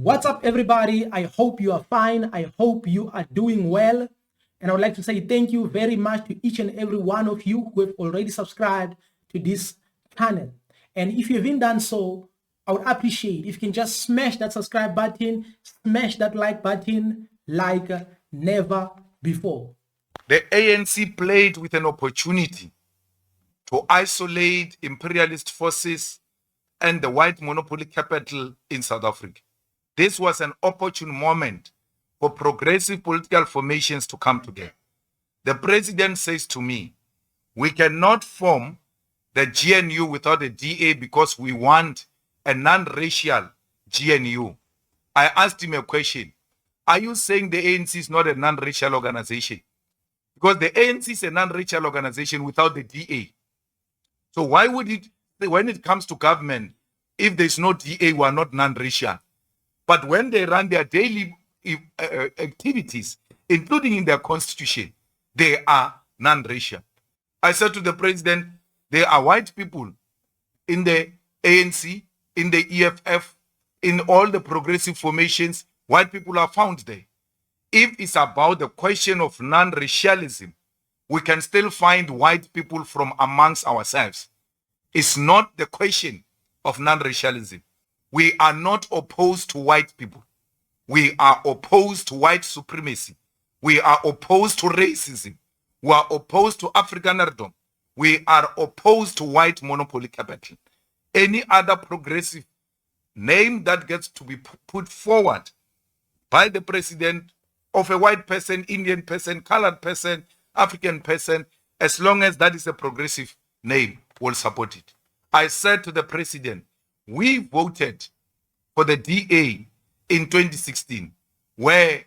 What's up, everybody? I hope you are fine. I hope you are doing well. And I would like to say thank you very much to each and every one of you who have already subscribed to this channel. And if you haven't done so, I would appreciate if you can just smash that subscribe button, smash that like button like never before. The ANC played with an opportunity to isolate imperialist forces and the white monopoly capital in South Africa. This was an opportune moment for progressive political formations to come together. The president says to me, we cannot form the GNU without a DA because we want a non-racial GNU. I asked him a question. Are you saying the ANC is not a non-racial organization? Because the ANC is a non-racial organization without the DA. So why would it, when it comes to government, if there's no DA, we are not non-racial? But when they run their daily activities, including in their constitution, they are non-racial. I said to the president, there are white people in the ANC, in the EFF, in all the progressive formations. White people are found there. If it's about the question of non-racialism, we can still find white people from amongst ourselves. It's not the question of non-racialism. We are not opposed to white people. We are opposed to white supremacy. We are opposed to racism. We are opposed to Afrikanerdom. We are opposed to white monopoly capital. Any other progressive name that gets to be put forward by the president of a white person, Indian person, colored person, African person, as long as that is a progressive name, will support it. I said to the president, we voted for the DA in 2016, where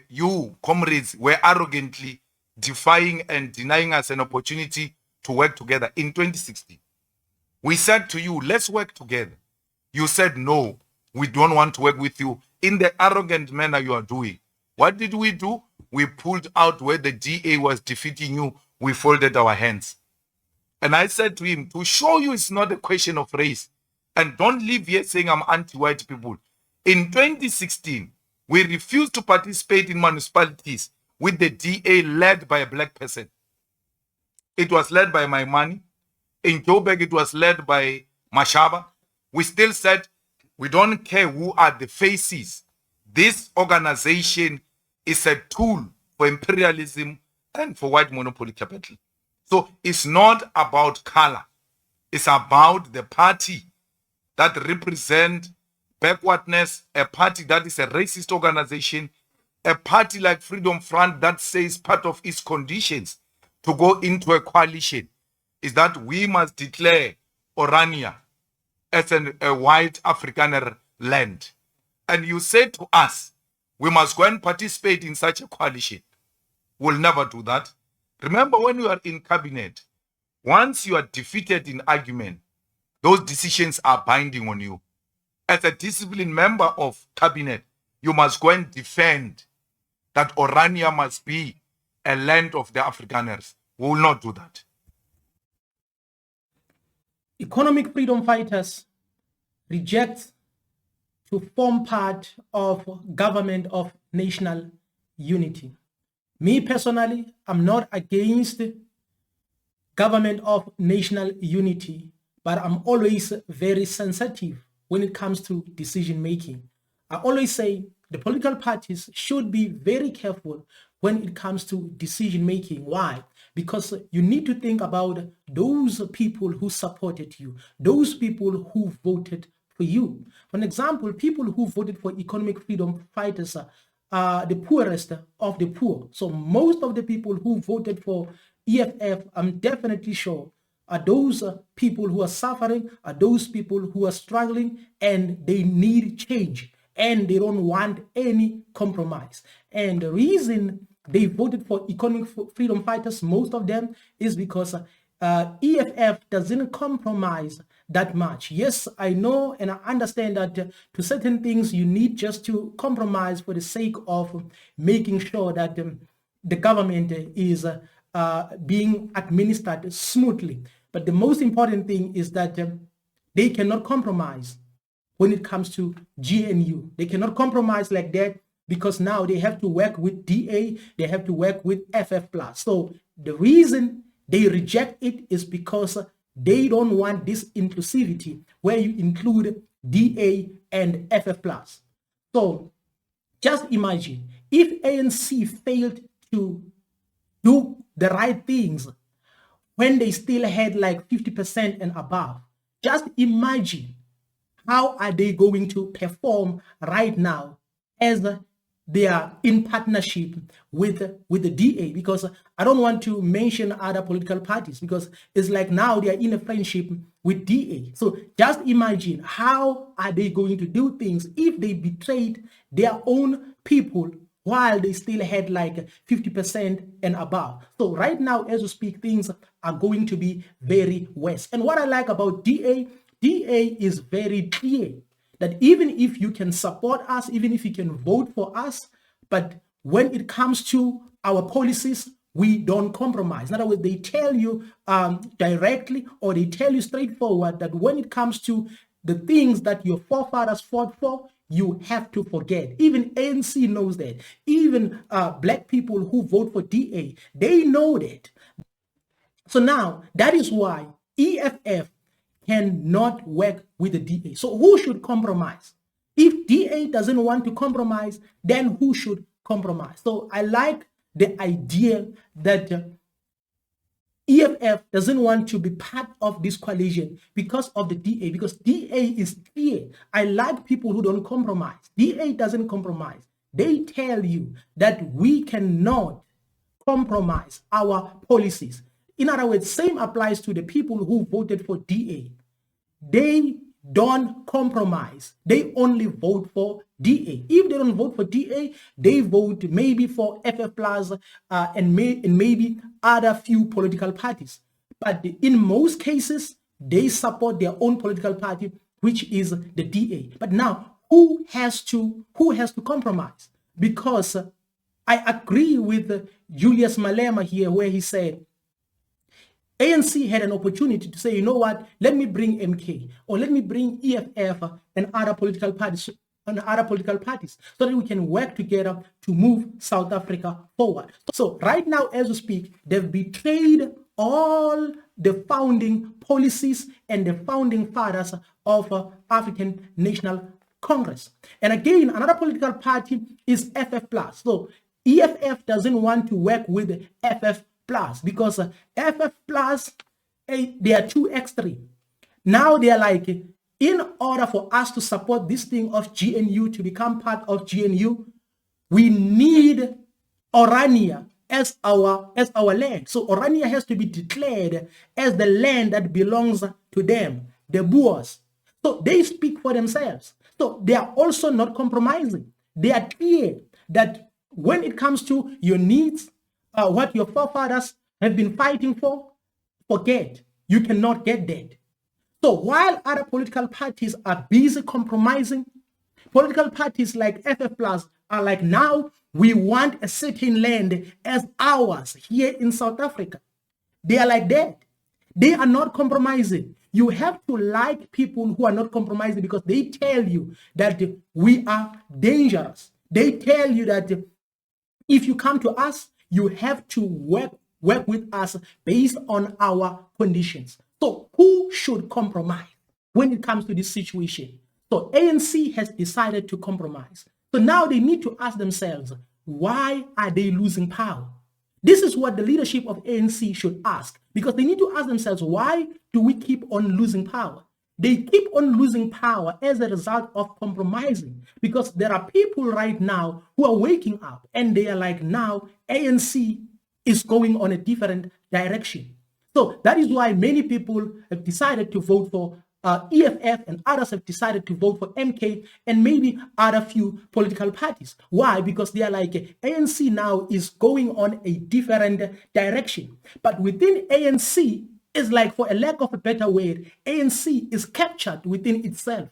you, comrades, were arrogantly defying and denying us an opportunity to work together in 2016. We said to you, let's work together. You said, no, we don't want to work with you in the arrogant manner you are doing. What did we do? We pulled out where the DA was defeating you. We folded our hands. And I said to him, to show you it's not a question of race, and don't leave here saying I'm anti-white people. In 2016, we refused to participate in municipalities with the DA led by a black person. It was led by my money. In Joburg, it was led by Mashaba. We still said, we don't care who are the faces. This organization is a tool for imperialism and for white monopoly capital. So it's not about color. It's about the party that represents backwardness, a party that is a racist organization, a party like Freedom Front that says part of its conditions to go into a coalition is that we must declare Orania as a white Afrikaner land. And you said to us, we must go and participate in such a coalition. We'll never do that. Remember, when you are in cabinet, once you are defeated in argument, those decisions are binding on you. As a disciplined member of cabinet, you must go and defend that Orania must be a land of the Afrikaners. We will not do that. Economic freedom fighters reject to form part of government of national unity. Me personally, I'm not against government of national unity, but I'm always very sensitive when it comes to decision making. I always say the political parties should be very careful when it comes to decision making. Why? Because you need to think about those people who supported you, those people who voted for you. For an example, people who voted for economic freedom fighters are the poorest of the poor. So most of the people who voted for EFF, I'm definitely sure, are those people who are suffering, are those people who are struggling, and they need change, and they don't want any compromise. And the reason they voted for economic freedom fighters, most of them, is because EFF doesn't compromise that much. Yes, I know and I understand that to certain things you need just to compromise for the sake of making sure that the government is being administered smoothly. But the most important thing is that they cannot compromise. when it comes to GNU. They cannot compromise like that because now they have to work with DA, they have to work with FF+. So the reason they reject it is because they don't want this inclusivity where you include DA and FF+. So just imagine if ANC failed to do the right things when they still had like 50% and above. Just imagine how are they going to perform right now as they are in partnership with the DA, because I don't want to mention other political parties because it's like now they are in a friendship with DA. So just imagine how are they going to do things if they betrayed their own people while they still had like 50% and above. So right now, as we speak, things are going to be very worse. And what I like about DA is very clear that even if you can support us, even if you can vote for us, but when it comes to our policies, we don't compromise. In other words, they tell you directly, or they tell you straightforward that when it comes to the things that your forefathers fought for, you have to forget. Even ANC knows that. Even black people who vote for DA, they know that. So now, that is why EFF cannot work with the DA. So who should compromise? If DA doesn't want to compromise, then who should compromise? So I like the idea that EFF doesn't want to be part of this coalition because of the DA, because DA is clear. I like people who don't compromise. DA doesn't compromise. They tell you that we cannot compromise our policies. In other words, same applies to the people who voted for DA. They don't compromise. They only vote for DA. If they don't vote for DA, they vote maybe for FF Plus and maybe other few political parties. But in most cases, they support their own political party, which is the DA. But now, who has to compromise? Because I agree with Julius Malema here, where he said ANC had an opportunity to say, you know what, let me bring MK or let me bring EFF and other political parties so that we can work together to move South Africa forward. So right now, as we speak, they've betrayed all the founding policies and the founding fathers of African National Congress. And again, another political party is FF+. So EFF doesn't want to work with FF+, because FF+, they are too extreme. Now they are like, in order for us to support this thing of GNU, to become part of GNU, we need Orania as our land. So Orania has to be declared as the land that belongs to them, the Boers. So they speak for themselves. So they are also not compromising. They are clear that when it comes to your needs, what your forefathers have been fighting for, forget. You cannot get that. So while other political parties are busy compromising, political parties like FF Plus are like, now we want a certain land as ours here in South Africa. They are like that. They are not compromising. You have to like people who are not compromising, because they tell you that we are dangerous. They tell you that if you come to us, you have to work with us based on our conditions. So who should compromise when it comes to this situation? So ANC has decided to compromise. So now they need to ask themselves, why are they losing power? This is what the leadership of ANC should ask, because they need to ask themselves, why do we keep on losing power? They keep on losing power as a result of compromising, because there are people right now who are waking up and they are like, now ANC is going on a different direction. So that is why many people have decided to vote for EFF, and others have decided to vote for MK and maybe other few political parties. Why? Because they are like, ANC now is going on a different direction. But within ANC, it's like, for a lack of a better word, ANC is captured within itself.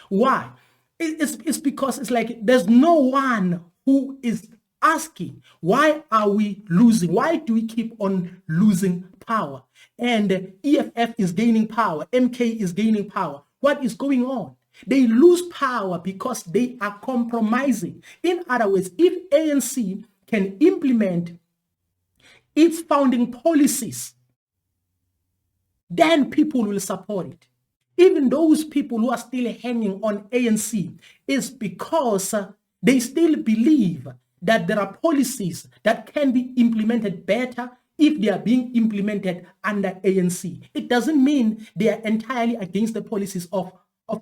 Why? It's because it's like there's no one who is asking, why are we losing? Why do we keep on losing power? And EFF is gaining power. MK is gaining power. What is going on? They lose power because they are compromising. In other words, if ANC can implement its founding policies, then people will support it. Even those people who are still hanging on ANC is because they still believe that there are policies that can be implemented better if they are being implemented under ANC. It doesn't mean they are entirely against the policies of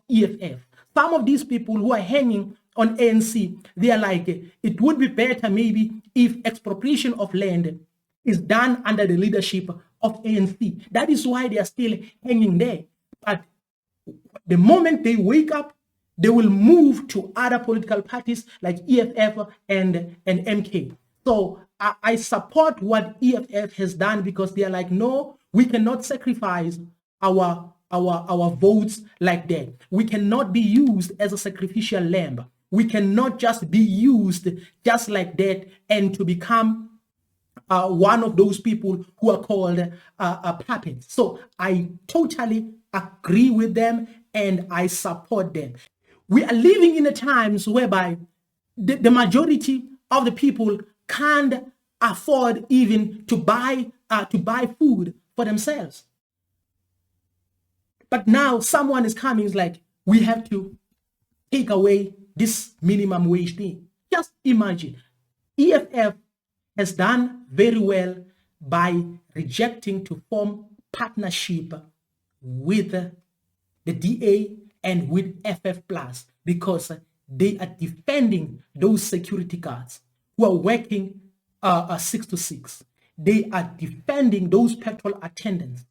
EFF. Some of these people who are hanging on ANC, they are like, it would be better maybe if expropriation of land is done under the leadership of ANC. That is why they are still hanging there. But the moment they wake up, they will move to other political parties like EFF and MK. So I support what EFF has done because they are like, no, we cannot sacrifice our votes like that. We cannot be used as a sacrificial lamb. We cannot just be used just like that and to become one of those people who are called puppets. So I totally agree with them and I support them. We are living in the times whereby the majority of the people can't afford even to buy food for themselves. But now someone is coming, is like, we have to take away this minimum wage thing. Just imagine, EFF has done very well by rejecting to form partnership with the DA and with FF Plus because they are defending those security guards who are working 6 to 6. They are defending those petrol attendants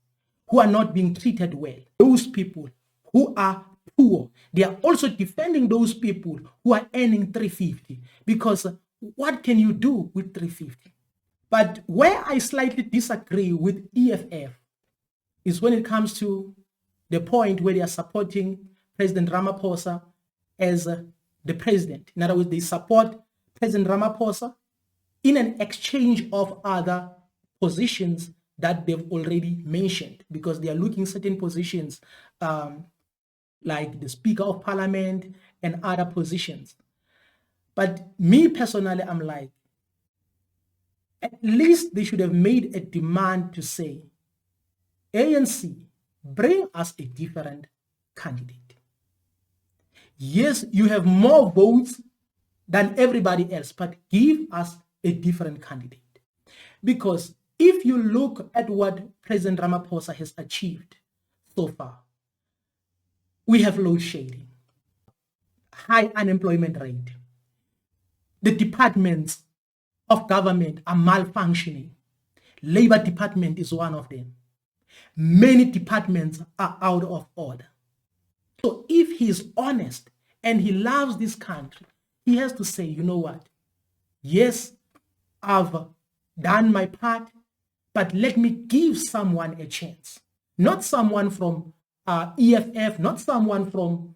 who are not being treated well. Those people who are poor, they are also defending those people who are earning 350 because what can you do with 350? But where I slightly disagree with EFF is when it comes to the point where they are supporting President Ramaphosa as the president. In other words, they support President Ramaphosa in an exchange of other positions that they've already mentioned, because they are looking certain positions like the Speaker of Parliament and other positions. But me personally, I'm like, at least they should have made a demand to say, ANC, bring us a different candidate. Yes, you have more votes than everybody else, but give us a different candidate. Because if you look at what President Ramaphosa has achieved so far, we have load shedding, high unemployment rate, the departments of government are malfunctioning. Labor department is one of them. Many departments are out of order. So if he's honest and he loves this country, he has to say, you know what? Yes, I've done my part, but let me give someone a chance. Not someone from EFF, not someone from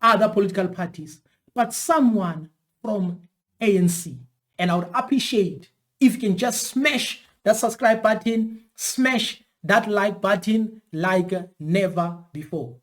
other political parties, but someone from ANC. And I would appreciate if you can just smash that subscribe button, smash that like button like never before.